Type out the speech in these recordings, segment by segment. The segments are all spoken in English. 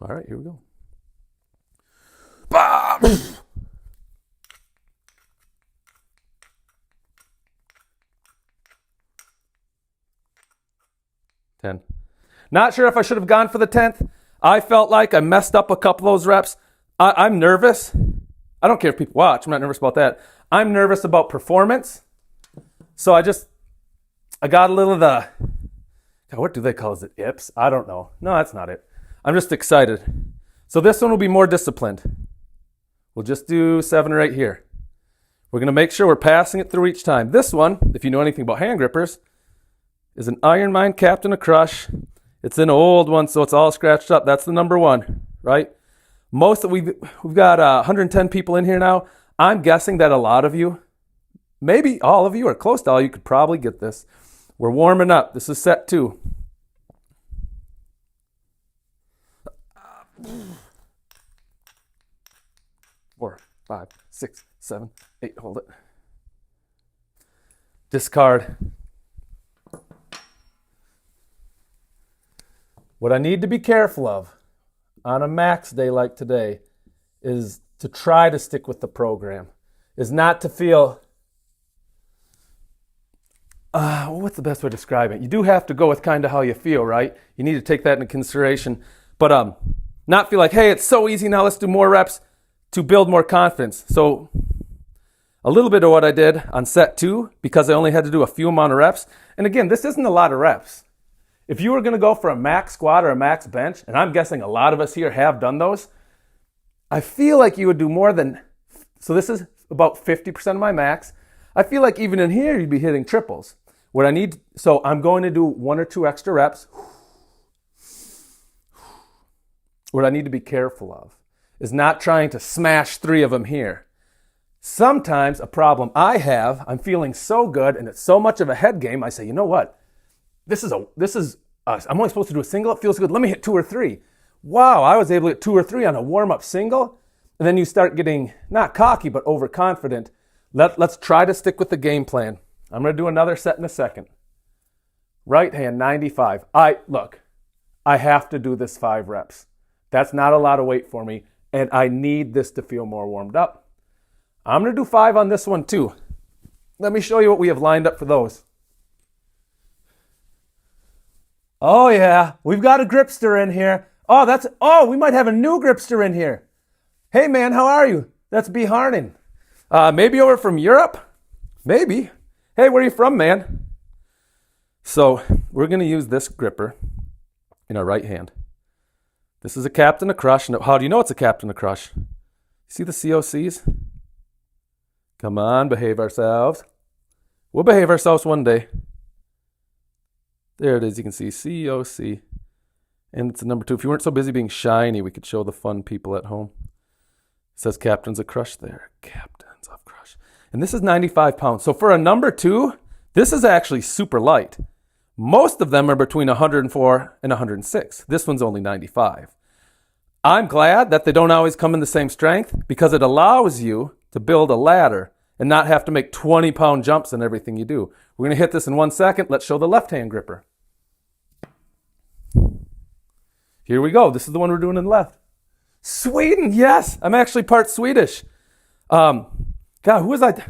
All right, here we go. Bah! 10. Not sure if I should have gone for the 10th. I felt like I messed up a couple of those reps. I'm nervous. I don't care if people watch. I'm not nervous about that. I'm nervous about performance. So I got a little of the, God, what do they call it? Ips? I don't know. No, that's not it. I'm just excited. So this one will be more disciplined. We'll just do 7 or 8 here. We're going to make sure we're passing it through each time. This one, if you know anything about hand grippers, is an Iron Mind Captain of Crush. It's an old one, so it's all scratched up. That's the number 1, right? We've got 110 people in here now. I'm guessing that a lot of you, maybe all of you or close to all, you could probably get this. We're warming up. This is set 2. Four, 5, 6, 7, 8. Hold it. Discard. What I need to be careful of on a max day like today is to try to stick with the program, is not to feel, what's the best way to describe it? You do have to go with kind of how you feel, right? You need to take that into consideration, but not feel like, hey, it's so easy now, let's do more reps to build more confidence. So a little bit of what I did on set 2, because I only had to do a few amount of reps. And again, this isn't a lot of reps. If you were going to go for a max squat or a max bench, and I'm guessing a lot of us here have done those, I feel like you would do more than, so this is about 50% of my max. I feel like even in here, you'd be hitting triples. So I'm going to do 1 or 2 extra reps. What I need to be careful of is not trying to smash 3 of them here. Sometimes a problem I have, I'm feeling so good and it's so much of a head game, I say, you know what? I'm only supposed to do a single. It feels good. Let me hit 2 or 3. Wow, I was able to get 2 or 3 on a warm-up single. And then you start getting, not cocky, but overconfident. Let's try to stick with the game plan. I'm going to do another set in a second. Right hand, 95. I have to do this 5 reps. That's not a lot of weight for me, and I need this to feel more warmed up. I'm going to do 5 on this one too. Let me show you what we have lined up for those. Oh yeah, we've got a gripster in here. We might have a new gripster in here. Hey man, how are you? That's B. Harnan. Maybe over from Europe? Maybe. Hey, where are you from, man? So we're going to use this gripper in our right hand. This is a Captain of Crush. How do you know it's a Captain of Crush? See the COCs? Come on, behave ourselves. We'll behave ourselves one day. There it is. You can see COC. And it's a number 2. If you weren't so busy being shiny, we could show the fun people at home. It says Captains of Crush there. Captains of Crush. And this is 95 pounds. So for a number 2, this is actually super light. Most of them are between 104 and 106. This one's only 95. I'm glad that they don't always come in the same strength because it allows you to build a ladder and not have to make 20-pound jumps in everything you do. We're going to hit this in 1 second. Let's show the left-hand gripper. Here we go. This is the one we're doing in the left. Sweden, yes. I'm actually part Swedish. God, who was I?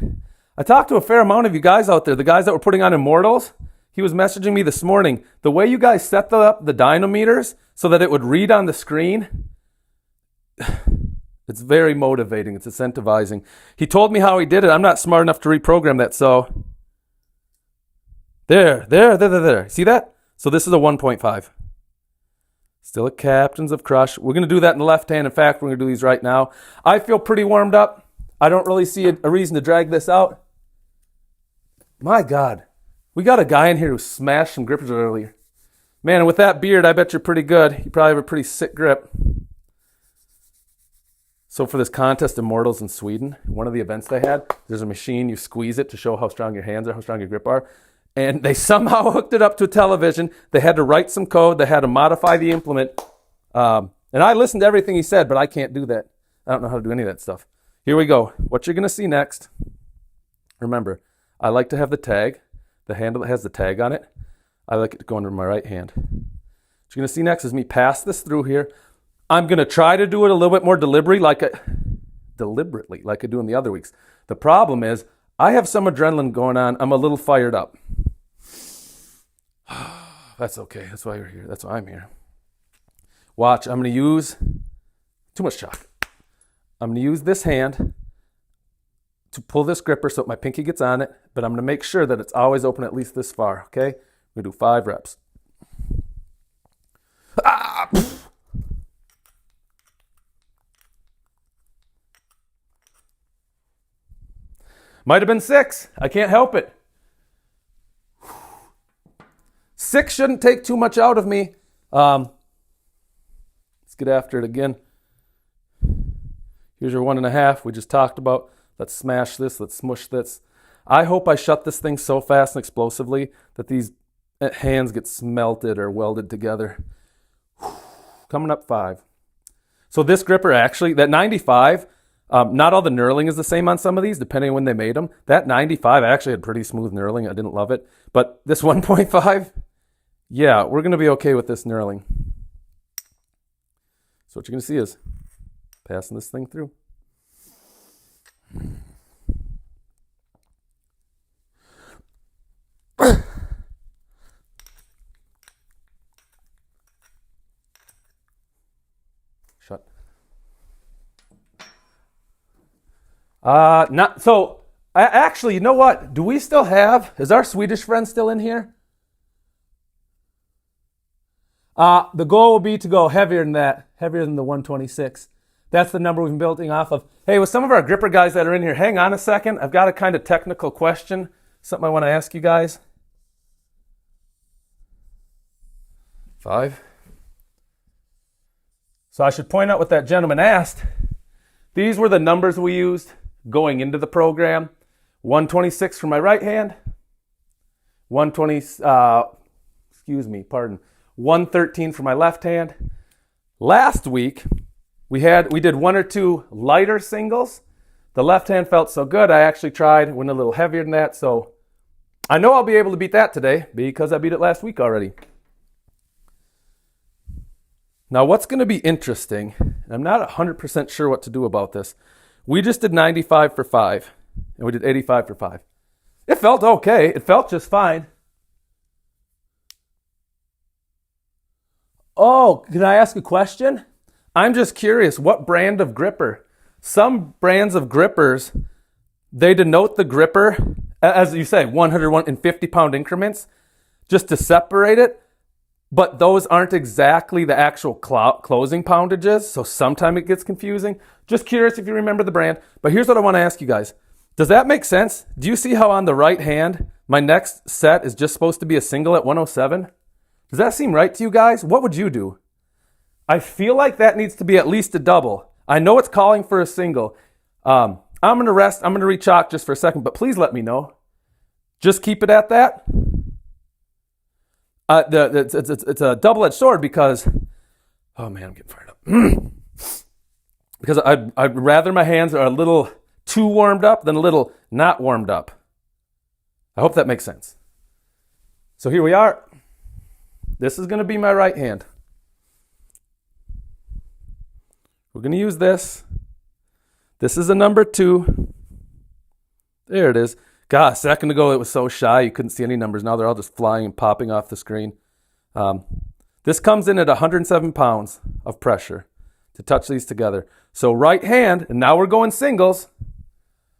I talked to a fair amount of you guys out there, the guys that were putting on Immortals. He was messaging me this morning. The way you guys set up the dynameters so that it would read on the screen, it's very motivating. It's incentivizing. He told me how he did it. I'm not smart enough to reprogram that, so there. See that? So this is a 1.5. Still a Captains of Crush. We're going to do that in the left hand. In fact, we're going to do these right now. I feel pretty warmed up. I don't really see a reason to drag this out. My God. We got a guy in here who smashed some grippers earlier. Man, with that beard, I bet you're pretty good. You probably have a pretty sick grip. So for this contest, Immortals in Sweden, one of the events they had, there's a machine, you squeeze it to show how strong your hands are, how strong your grip are. And they somehow hooked it up to a television. They had to write some code. They had to modify the implement. And I listened to everything he said, but I can't do that. I don't know how to do any of that stuff. Here we go. What you're going to see next. Remember, I like to have the tag, the handle that has the tag on it. I like it to go under my right hand. What you're going to see next is me pass this through here. I'm going to try to do it a little bit more deliberately like I do in the other weeks. The problem is I have some adrenaline going on. I'm a little fired up. That's okay. That's why you're here. That's why I'm here. Watch. I'm going to use too much chalk. I'm going to use this hand to pull this gripper so my pinky gets on it, but I'm going to make sure that it's always open at least this far, okay? We're going to do 5 reps. Might have been 6. I can't help it. 6 shouldn't take too much out of me. Let's get after it again. Here's your 1.5 we just talked about. Let's smash this. Let's smush this. I hope I shut this thing so fast and explosively that these hands get smelted or welded together. Coming up 5. So this gripper actually, that 95, not all the knurling is the same on some of these, depending on when they made them. That 95 actually had pretty smooth knurling. I didn't love it. But this 1.5, yeah, we're going to be okay with this knurling. So what you're going to see is passing this thing through. Shut. Not so. Actually, you know what? Do we still have? Is our Swedish friend still in here? The goal will be to go heavier than that, heavier than the 126. That's the number we've been building off of. Hey, with some of our gripper guys that are in here, hang on a second. I've got a kind of technical question, something I want to ask you guys. 5. So I should point out what that gentleman asked. These were the numbers we used going into the program. 126 for my right hand. 113 for my left hand. Last week, we did 1 or 2 lighter singles. The left hand felt so good, I actually went a little heavier than that. So I know I'll be able to beat that today because I beat it last week already. Now what's going to be interesting, and I'm not 100% sure what to do about this. We just did 95 for 5, and we did 85 for 5. It felt okay. It felt just fine. Oh, can I ask a question? I'm just curious, what brand of gripper? Some brands of grippers, they denote the gripper, as you say, 150-pound increments, just to separate it. But those aren't exactly the actual closing poundages, so sometimes it gets confusing. Just curious if you remember the brand. But here's what I want to ask you guys. Does that make sense? Do you see how on the right hand, my next set is just supposed to be a single at 107? Does that seem right to you guys? What would you do? I feel like that needs to be at least a double. I know it's calling for a single. I'm going to rest. I'm going to re-chalk just for a second, but please let me know. Just keep it at that. It's a double-edged sword because, oh man, I'm getting fired up. Because I'd rather my hands are a little too warmed up than a little not warmed up. I hope that makes sense. So here we are. This is going to be my right hand. We're going to use this. This is a number 2. There it is. God, a second ago it was so shy you couldn't see any numbers. Now they're all just flying and popping off the screen. This comes in at 107 pounds of pressure to touch these together. So right hand, and now we're going singles.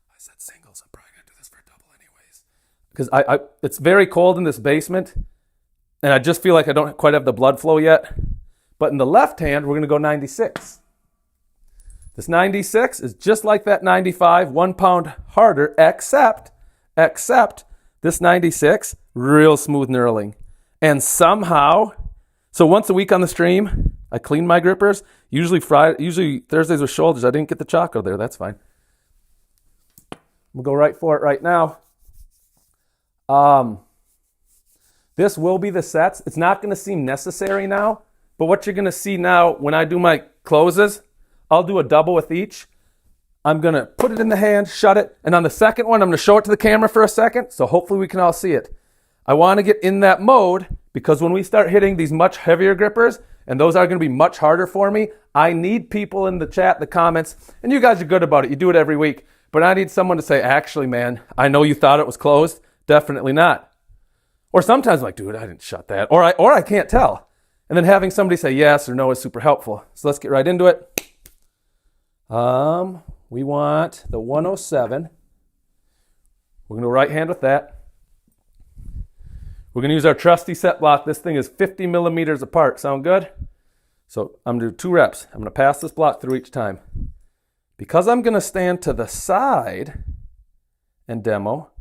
I said singles. I'm probably going to do this for a double anyways. Because it's very cold in this basement, and I just feel like I don't quite have the blood flow yet. But in the left hand, we're going to go 96. This 96 is just like that 95, 1 pound harder, except this 96, real smooth knurling. And somehow, so once a week on the stream, I clean my grippers. Usually Thursdays with shoulders. I didn't get the chalk out there. That's fine. We'll go right for it right now. This will be the sets. It's not going to seem necessary now, but what you're going to see now when I do my closes, I'll do a double with each. I'm going to put it in the hand, shut it, and on the second one, I'm going to show it to the camera for a second, so hopefully we can all see it. I want to get in that mode because when we start hitting these much heavier grippers, and those are going to be much harder for me. I need people in the chat, the comments, and you guys are good about it. You do it every week. But I need someone to say, actually, man, I know you thought it was closed. Definitely not. Or sometimes I'm like, dude, I didn't shut that. Or I can't tell. And then having somebody say yes or no is super helpful. So let's get right into it. We want the 107. We're going to right hand with that. We're going to use our trusty set block. This thing is 50 millimeters apart. Sound good? So I'm going to do 2 reps. I'm going to pass this block through each time. Because I'm going to stand to the side and demo.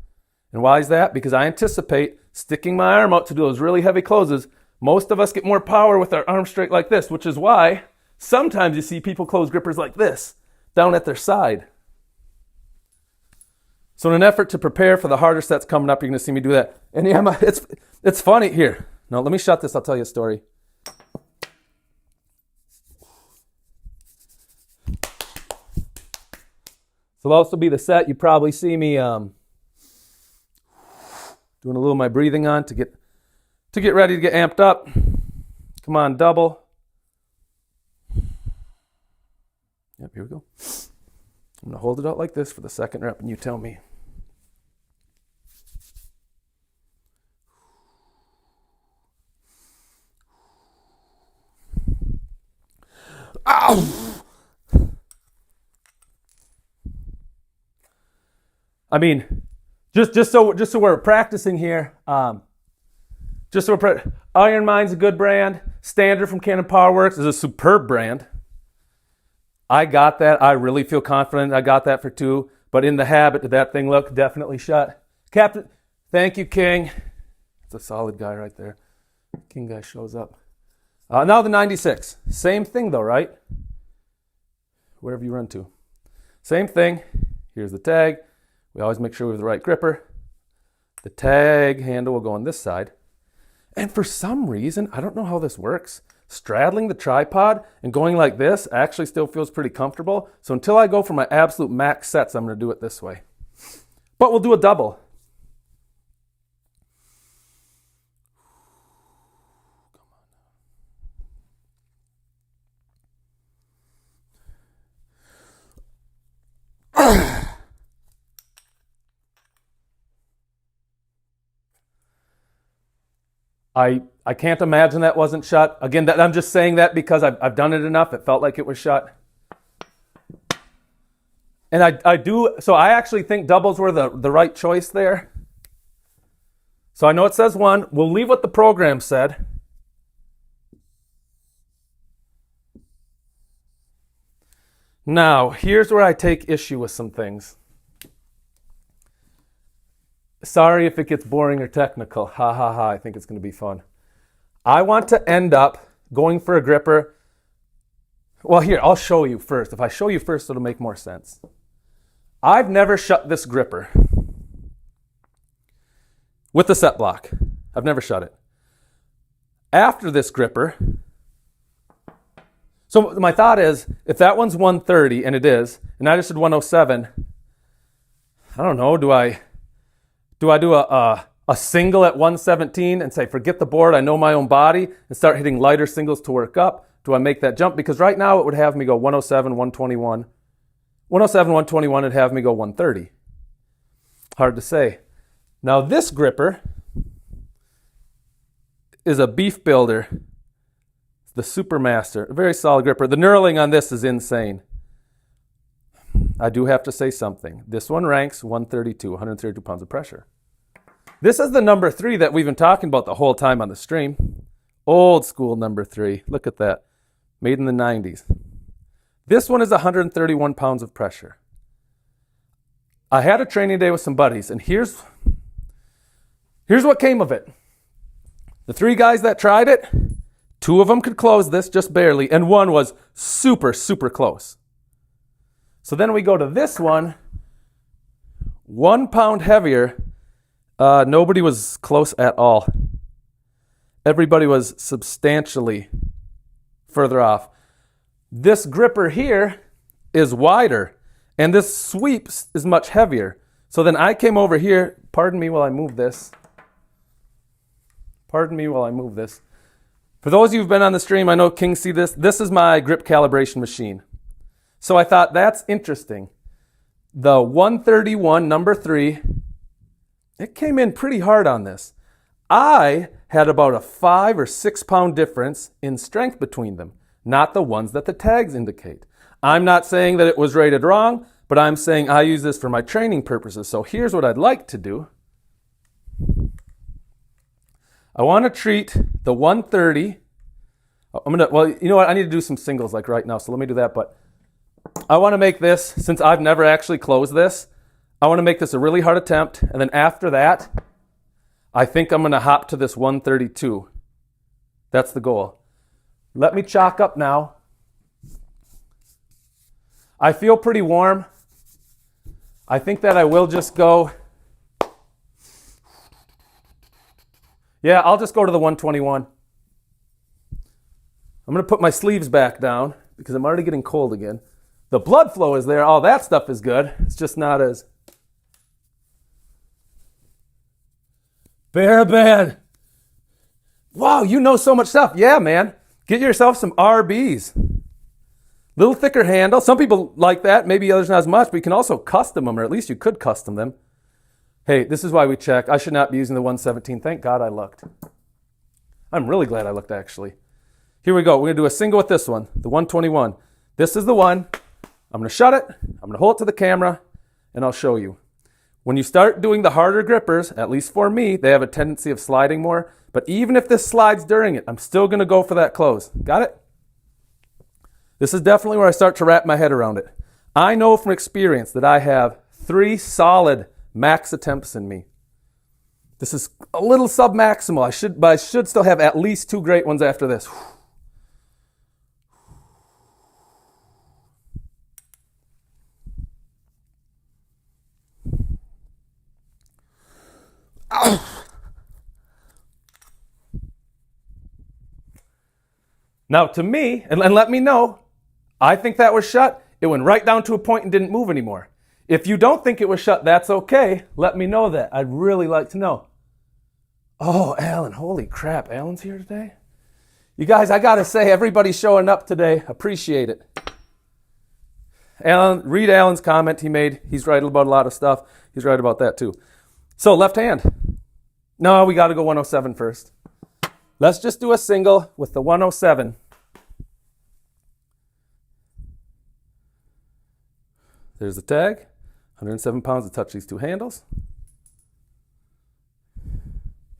And why is that? Because I anticipate sticking my arm out to do those really heavy closes. Most of us get more power with our arm straight like this, which is why sometimes you see people close grippers like this, down at their side. So in an effort to prepare for the harder sets coming up, you're going to see me do that. And yeah, it's funny. Here, no, let me shut this. I'll tell you a story. So that'll also be the set. You probably see me doing a little of my breathing on to get ready to get amped up. Come on, double. Yep, here we go. I'm going to hold it out like this for the second rep, and you tell me. Ow! I mean, just so we're practicing here, Iron Mind's a good brand. Standard from Cannon Powerworks is a superb brand. I got that. I really feel confident I got that for 2. But in the habit, did that thing look definitely shut? Captain, thank you, King. That's a solid guy right there. King guy shows up. Now the 96. Same thing though, right? Wherever you run to. Same thing. Here's the tag. We always make sure we have the right gripper. The tag handle will go on this side. And for some reason, I don't know how this works, straddling the tripod and going like this actually still feels pretty comfortable. So until I go for my absolute max sets, I'm going to do it this way. But we'll do a double. I can't imagine that wasn't shut. Again, I'm just saying that because I've done it enough. It felt like it was shut. And I actually think doubles were the right choice there. So I know it says 1. We'll leave what the program said. Now, here's where I take issue with some things. Sorry if it gets boring or technical. Ha ha ha, I think it's going to be fun. I want to end up going for a gripper. Well, here, I'll show you first. If I show you first, it'll make more sense. I've never shut this gripper with the set block. I've never shut it. After this gripper, so my thought is, if that one's 130, and it is, and I just did 107, I don't know, do I do a single at 117 and say, forget the board, I know my own body, and start hitting lighter singles to work up? Do I make that jump? Because right now it would have me go 107, 121. 107, 121, it'd have me go 130. Hard to say. Now this gripper is a beef builder. The Supermaster, a very solid gripper. The knurling on this is insane. I do have to say something. This one ranks 132, 132 pounds of pressure. This is the number 3 that we've been talking about the whole time on the stream. Old school number 3. Look at that. Made in the 90s. This one is 131 pounds of pressure. I had a training day with some buddies, and here's what came of it. The 3 guys that tried it, 2 of them could close this just barely, and 1 was super, super close. So then we go to this one, 1 pound heavier. Nobody was close at all. Everybody was substantially further off. This gripper here is wider, and this sweep is much heavier. So then I came over here. Pardon me while I move this. For For those of you who've been on the stream, I know King see this. This is my grip calibration machine. So I thought that's interesting. The 131, number 3, it came in pretty hard on this. I had about a 5 or 6 pound difference in strength between them, not the ones that the tags indicate. I'm not saying that it was rated wrong, but I'm saying I use this for my training purposes. So here's what I'd like to do. I want to treat the 130. Well, you know what? I need to do some singles like right now, so let me do that. But I want to make this, since I've never actually closed this, I want to make this a really hard attempt. And then after that, I think I'm going to hop to this 132. That's the goal. Let me chalk up now. I feel pretty warm. I think that I will just go. Yeah, I'll just go to the 121. I'm going to put my sleeves back down because I'm already getting cold again. The blood flow is there. All that stuff is good. It's just not as... Bearban. Wow, you know so much stuff. Yeah, man. Get yourself some RBs. Little thicker handle. Some people like that. Maybe others not as much, but you can also custom them, or at least you could custom them. Hey, this is why we check. I should not be using the 117. Thank God I looked. I'm really glad I looked, actually. Here we go. We're going to do a single with this one, the 121. This is the one. I'm going to shut it. I'm going to hold it to the camera, and I'll show you. When you start doing the harder grippers, at least for me, they have a tendency of sliding more. But even if this slides during it, I'm still going to go for that close. Got it? This is definitely where I start to wrap my head around it. I know from experience that I have 3 solid max attempts in me. This is a little sub-maximal. But I should still have at least 2 great ones after this. Now, to me, and let me know, I think that was shut. It went right down to a point and didn't move anymore. If you don't think it was shut, that's okay. Let me know that. I'd really like to know. Oh, Alan, holy crap. Alan's here today? You guys, I got to say, everybody's showing up today. Appreciate it. Alan, read Alan's comment he made. He's right about a lot of stuff. He's right about that too. So, left hand. No, we got to go 107 first. Let's just do a single with the 107. There's the tag. 107 pounds to touch these 2 handles.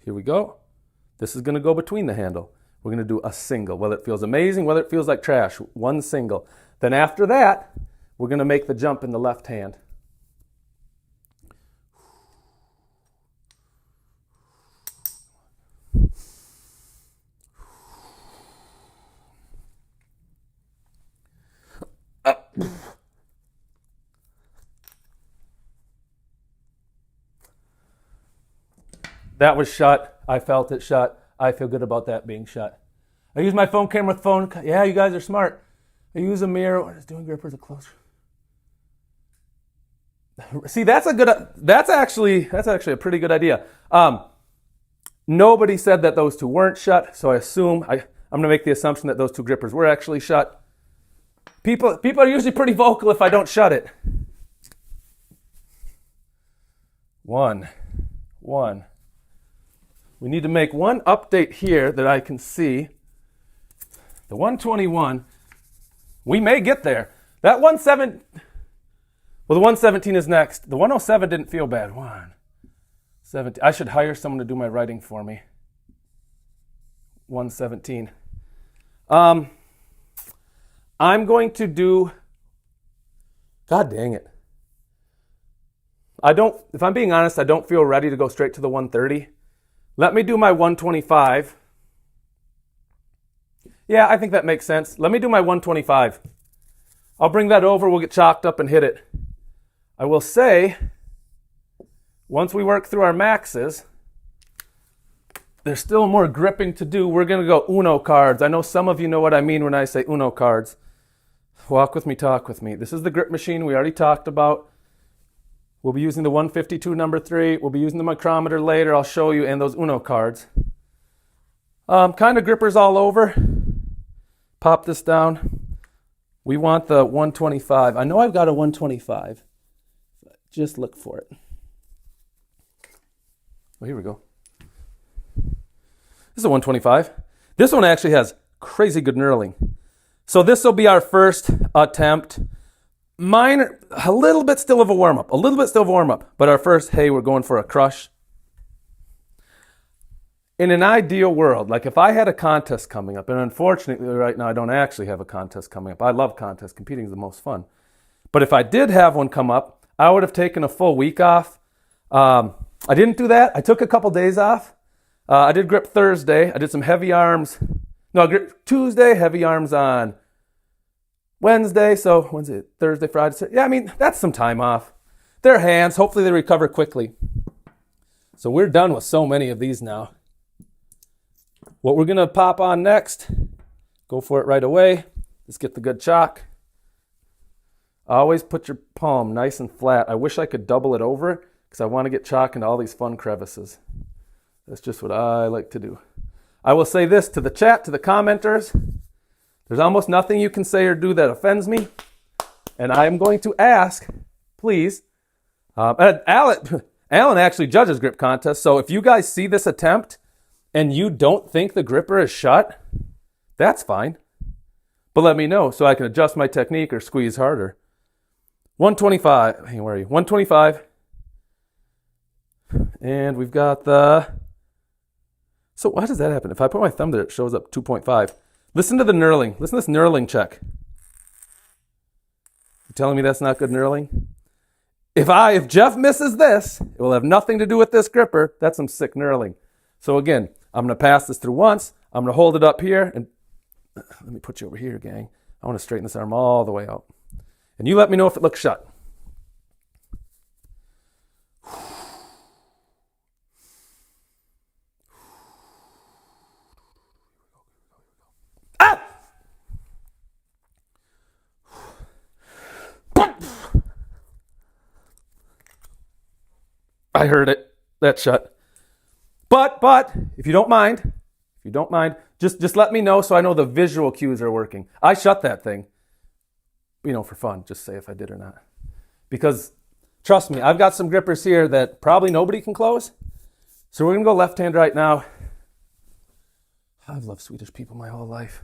Here we go. This is going to go between the handle. We're going to do a single. Whether it feels amazing, whether it feels like trash, 1 single. Then after that, we're going to make the jump in the left hand. That was shut. I felt it shut. I feel good about that being shut. I use my phone camera with phone. Yeah, you guys are smart. I use a mirror. What is doing grippers a closer? See, that's actually a pretty good idea. Nobody said that those 2 weren't shut, so I assume I'm going to make the assumption that those 2 grippers were actually shut. People are usually pretty vocal if I don't shut it. 1. We need to make one update here that I can see. The 121, we may get there. That 117, well, the 117 is next. The 107 didn't feel bad. 117. I should hire someone to do my writing for me. 117. I'm going to do, God dang it. If I'm being honest, I don't feel ready to go straight to the 130. Let me do my 125. Yeah, I think that makes sense. Let me do my 125. I'll bring that over. We'll get chalked up and hit it. I will say, once we work through our maxes, there's still more gripping to do. We're going to go Uno cards. I know some of you know what I mean when I say Uno cards. Walk with me, talk with me. This is the grip machine we already talked about. We'll be using the 152 number 3. We'll be using the micrometer later. I'll show you, and those Uno cards. Kind of grippers all over. Pop this down. We want the 125. I know I've got a 125. Just look for it. Oh, here we go. This is a 125. This one actually has crazy good knurling. So this will be our first attempt. Mine, a little bit still of a warm-up. But our first, hey, we're going for a crush. In an ideal world, like if I had a contest coming up, and unfortunately right now I don't actually have a contest coming up. I love contests. Competing is the most fun. But if I did have one come up, I would have taken a full week off. I didn't do that. I took a couple days off. I did grip Thursday. I did some heavy arms. No, grip Tuesday, heavy arms on Wednesday. So when's it? Thursday, Friday. Yeah, I mean, that's some time off. Their hands, hopefully they recover quickly. So we're done with so many of these now. What we're going to pop on next, go for it right away. Let's get the good chalk. Always put your palm nice and flat. I wish I could double it over because I want to get chalk into all these fun crevices. That's just what I like to do. I will say this to the chat, to the commenters. There's almost nothing you can say or do that offends me. And I'm going to ask, please. Alan actually judges grip contests. So if you guys see this attempt and you don't think the gripper is shut, that's fine. But let me know so I can adjust my technique or squeeze harder. 125. Hey, where are you? 125. And we've got the... So why does that happen? If I put my thumb there, it shows up 2.5. Listen to the knurling. Listen to this knurling check. You telling me that's not good knurling? If Jeff misses this, it will have nothing to do with this gripper. That's some sick knurling. So again, I'm going to pass this through once. I'm going to hold it up here. And let me put you over here, gang. I want to straighten this arm all the way out. And you let me know if it looks shut. Ah! I heard it. That's shut. But if you don't mind, just let me know so I know the visual cues are working. I shut that thing, for fun. Just say if I did or not. Because trust me, I've got some grippers here that probably nobody can close. So we're gonna go left hand right now. I've loved Swedish people my whole life.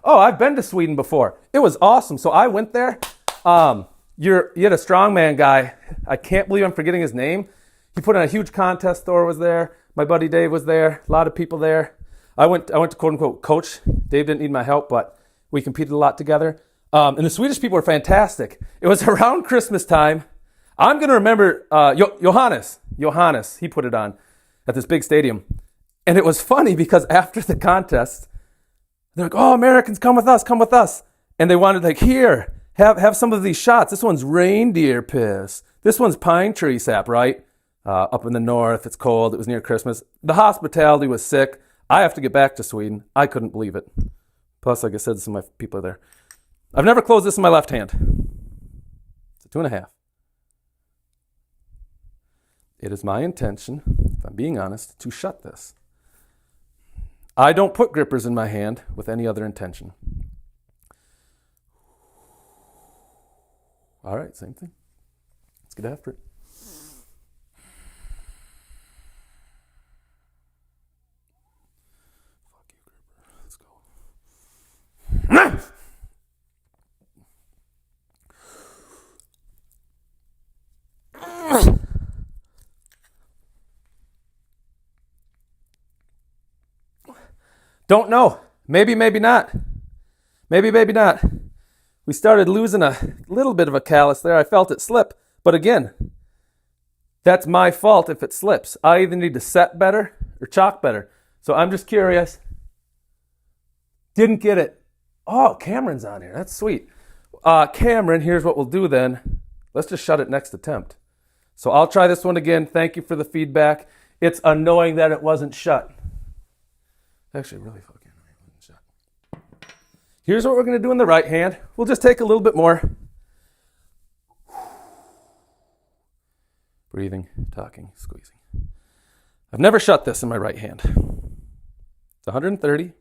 Oh, I've been to Sweden before. It was awesome. So I went there. You had a strongman guy. I can't believe I'm forgetting his name. He put on a huge contest. Thor was there. My buddy Dave was there. A lot of people there. I went to quote unquote coach. Dave didn't need my help, but we competed a lot together. And the Swedish people were fantastic. It was around Christmas time. I'm going to remember Johannes. He put it on at this big stadium. And it was funny because after the contest, they're like, oh, Americans, come with us. And they wanted here, have some of these shots. This one's reindeer piss. This one's pine tree sap, right? Up in the north, it's cold. It was near Christmas. The hospitality was sick. I have to get back to Sweden. I couldn't believe it. Plus, like I said, some of my people are there. I've never closed this in my left hand. It's a 2.5. It is my intention, if I'm being honest, to shut this. I don't put grippers in my hand with any other intention. All right, same thing. Let's get after it. Don't know. Maybe not. Maybe not. We started losing a little bit of a callus there. I felt it slip. But again, that's my fault if it slips. I either need to set better or chalk better. So I'm just curious. Didn't get it. Oh, Cameron's on here. That's sweet. Cameron, here's what we'll do then. Let's just shut it next attempt. So I'll try this one again. Thank you for the feedback. It's annoying that it wasn't shut. Actually, really fucking annoying it wasn't shut. Here's what we're going to do in the right hand. We'll just take a little bit more. Breathing, talking, squeezing. I've never shut this in my right hand. It's 130.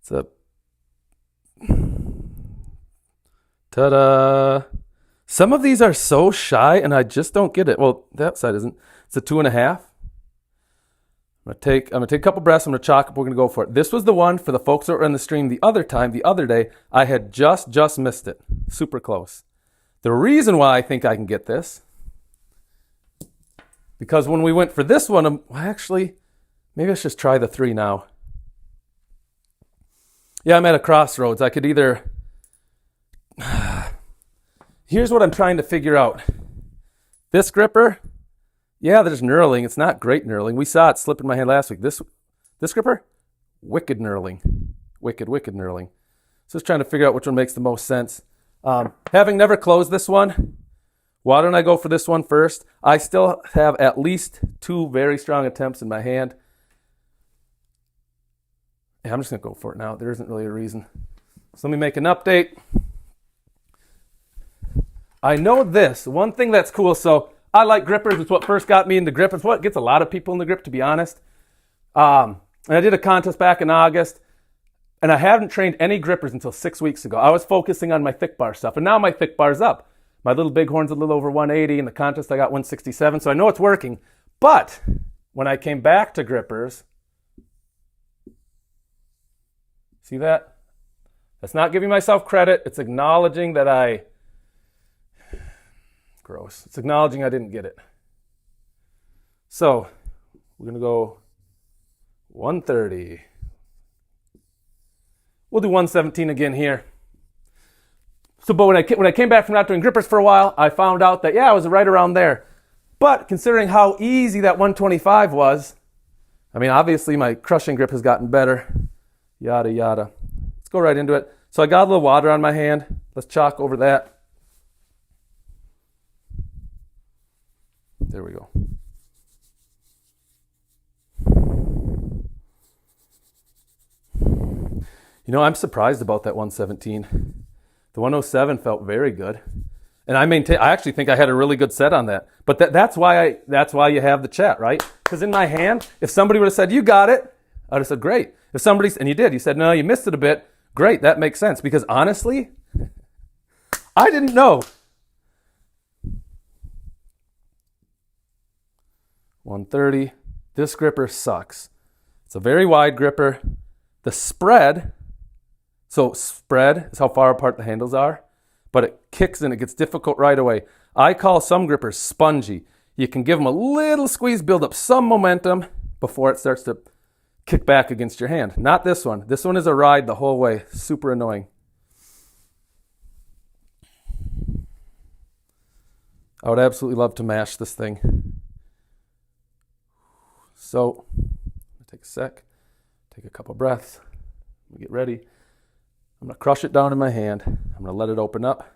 It's a ta-da. Some of these are so shy, and I just don't get it. Well, that side isn't. It's a 2.5. I'm gonna take a couple breaths. I'm gonna chalk up. We're gonna go for it. This was the one for the folks that were in the stream the other day. I had just missed it. Super close. The reason why I think I can get this, because when we went for this one, actually, maybe I should just try the 3 now. Yeah, I'm at a crossroads. I could either. Here's what I'm trying to figure out. This gripper, yeah, there's knurling. It's not great knurling. We saw it slip in my hand last week. This gripper, wicked knurling. Wicked knurling. So just trying to figure out which one makes the most sense. Having never closed this one, why don't I go for this one first? I still have at least 2 very strong attempts in my hand. Yeah, I'm just going to go for it now. There isn't really a reason. So let me make an update. I know this. One thing that's cool, so I like grippers. It's what first got me into grip. It's what gets a lot of people in the grip, to be honest. And I did a contest back in August, and I haven't trained any grippers until 6 weeks ago. I was focusing on my thick bar stuff, and now my thick bar's up. My little bighorn's a little over 180. In the contest, I got 167, so I know it's working. But when I came back to grippers, see that? That's not giving myself credit. It's acknowledging that gross. It's acknowledging I didn't get it. So we're going to go 130. We'll do 117 again here. So, but when I came back from not doing grippers for a while, I found out that, I was right around there. But considering how easy that 125 was, I mean, obviously my crushing grip has gotten better. Yada, yada. Let's go right into it. So I got a little water on my hand. Let's chalk over that. There we go. I'm surprised about that 117. The 107 felt very good. And I actually think I had a really good set on that. But that's why you have the chat, right? Because in my hand, if somebody would have said, you got it, I would have said, great. If somebody, and you did, you said, no, you missed it a bit. Great, that makes sense. Because honestly, I didn't know. 130. This gripper sucks. It's a very wide gripper. The spread is how far apart the handles are, but it kicks and it gets difficult right away. I call some grippers spongy. You can give them a little squeeze, build up some momentum before it starts to kick back against your hand. Not this one. This one is a ride the whole way. Super annoying. I would absolutely love to mash this thing. So, take a sec, take a couple breaths, get ready. I'm going to crush it down in my hand. I'm going to let it open up.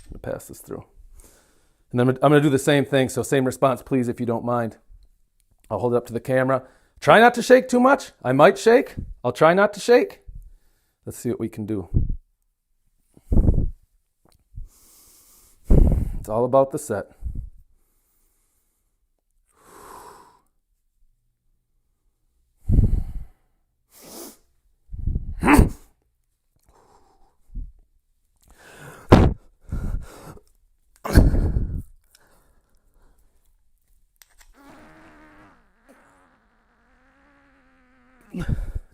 I'm going to pass this through. And then I'm going to do the same thing, so same response, please, if you don't mind. I'll hold it up to the camera. Try not to shake too much. I might shake. I'll try not to shake. Let's see what we can do. It's all about the set.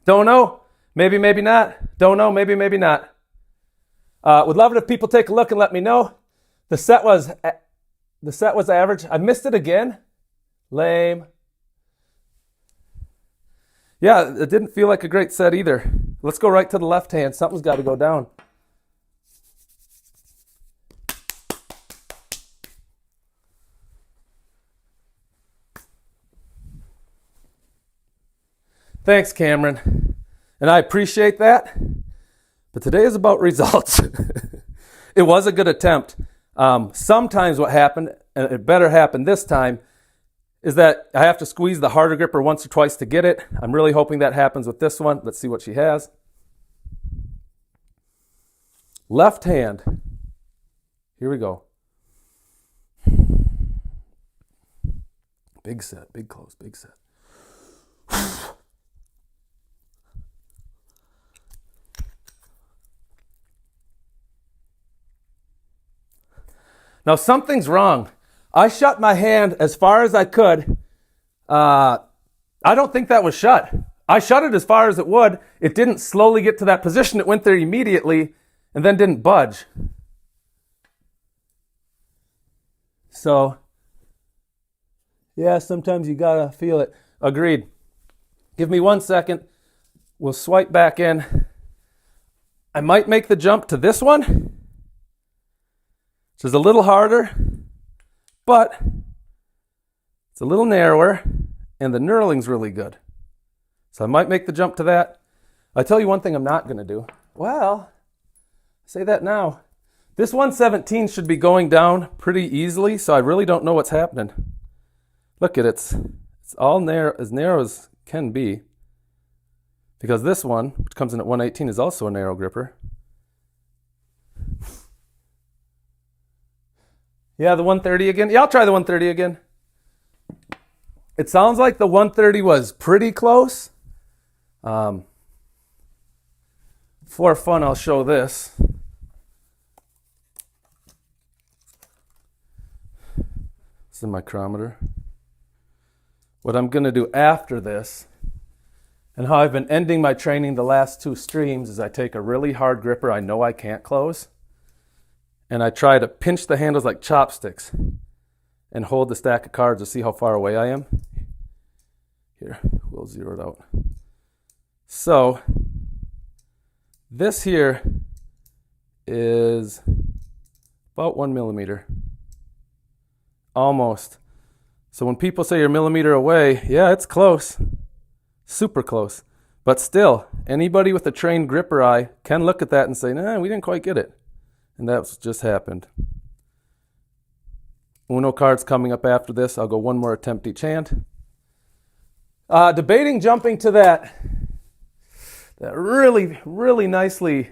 Don't know. Maybe, maybe not. Don't know. Maybe, maybe not. Would love it if people take a look and let me know. The set was average. I missed it again. Lame. Yeah, it didn't feel like a great set either. Let's go right to the left hand. Something's got to go down. Thanks, Cameron. And I appreciate that. But today is about results. It was a good attempt. Sometimes what happened, and it better happen this time, is that I have to squeeze the harder gripper once or twice to get it. I'm really hoping that happens with this one. Let's see what she has. Left hand. Here we go. Big set, big close, big set. Now something's wrong. I shut my hand as far as I could. I don't think that was shut. I shut it as far as it would. It didn't slowly get to that position. It went there immediately and then didn't budge. So, yeah, sometimes you gotta feel it. Agreed. Give me 1 second. We'll swipe back in. I might make the jump to this one, which is a little harder, but it's a little narrower, and the knurling's really good. So I might make the jump to that. I tell you one thing I'm not going to do. Well, say that now. This 117 should be going down pretty easily, so I really don't know what's happening. Look at it. It's all narrow as can be. Because this one, which comes in at 118, is also a narrow gripper. Yeah, the 130 again. Yeah, I'll try the 130 again. It sounds like the 130 was pretty close. For fun, I'll show this. It's the micrometer. What I'm going to do after this, and how I've been ending my training the last 2 streams, is I take a really hard gripper I know I can't close, and I try to pinch the handles like chopsticks and hold the stack of cards to see how far away I am. Here, we'll zero it out. So, this here is about 1 millimeter. Almost. So when people say you're a millimeter away, yeah, it's close. Super close. But still, anybody with a trained gripper eye can look at that and say, nah, we didn't quite get it. And that's just happened. Uno cards coming up after this. I'll go 1 more attempt each hand. Debating jumping to that really, really nicely.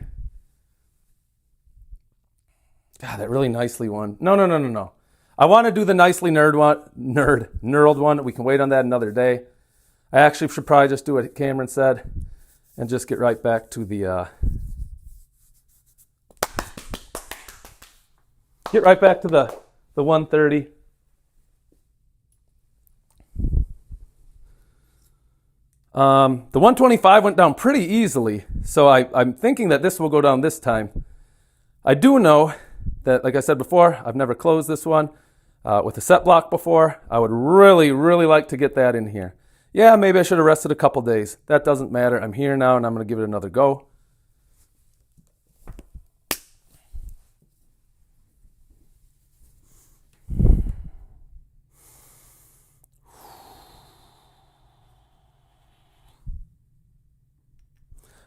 God, that really nicely one. No. I want to do the nicely knurled one. We can wait on that another day. I actually should probably just do what Cameron said and just get right back to the the 130. The 125 went down pretty easily, so I'm thinking that this will go down this time. I do know that, like I said before, I've never closed this one with a set block before. I would really, really like to get that in here. Yeah, maybe I should have rested a couple days. That doesn't matter. I'm here now, and I'm going to give it another go.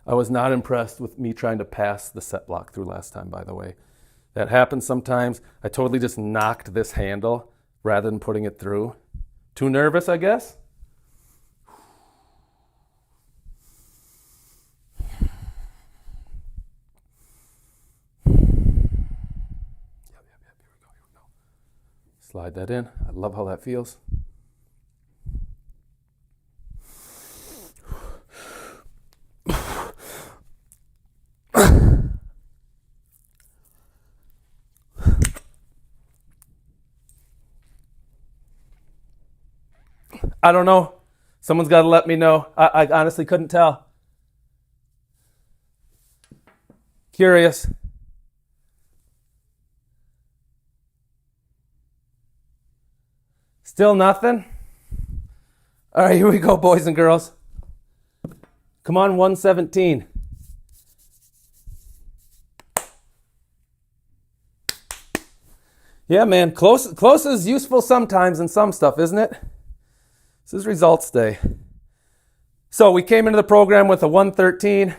I was not impressed with me trying to pass the set block through last time, by the way. That happens sometimes. I totally just knocked this handle rather than putting it through. Too nervous, I guess? Slide that in. I love how that feels. I don't know. Someone's got to let me know. I honestly couldn't tell. Curious. Still nothing? All right, here we go, boys and girls. Come on, 117. Yeah, man, close is useful sometimes in some stuff, isn't it? This is results day. So we came into the program with a 113.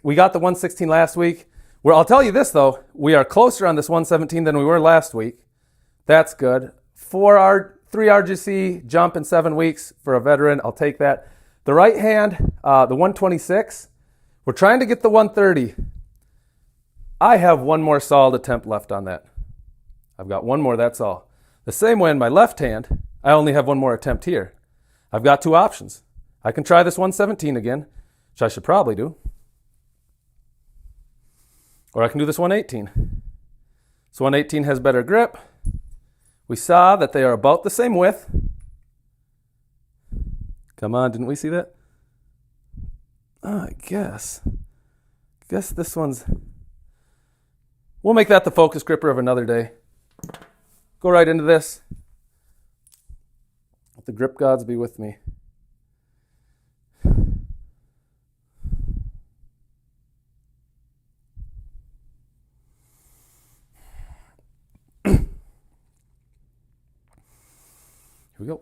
We got the 116 last week. Well, I'll tell you this, though. We are closer on this 117 than we were last week. That's good. 3 RGC jump in 7 weeks for a veteran. I'll take that. The right hand, the 126. We're trying to get the 130. I have 1 more solid attempt left on that. I've got 1 more, that's all. The same way in my left hand, I only have 1 more attempt here. I've got two options. I can try this 117 again, which I should probably do. Or I can do this 118. So 118 has better grip. We saw that they are about the same width. Come on, didn't we see that? Oh, I guess this one's... We'll make that the focus gripper of another day. Go right into this. Let the grip gods be with me. Here we go.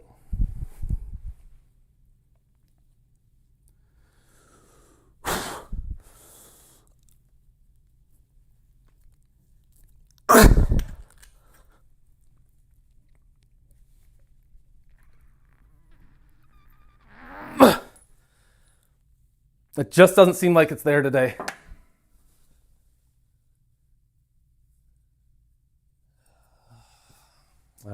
It just doesn't seem like it's there today.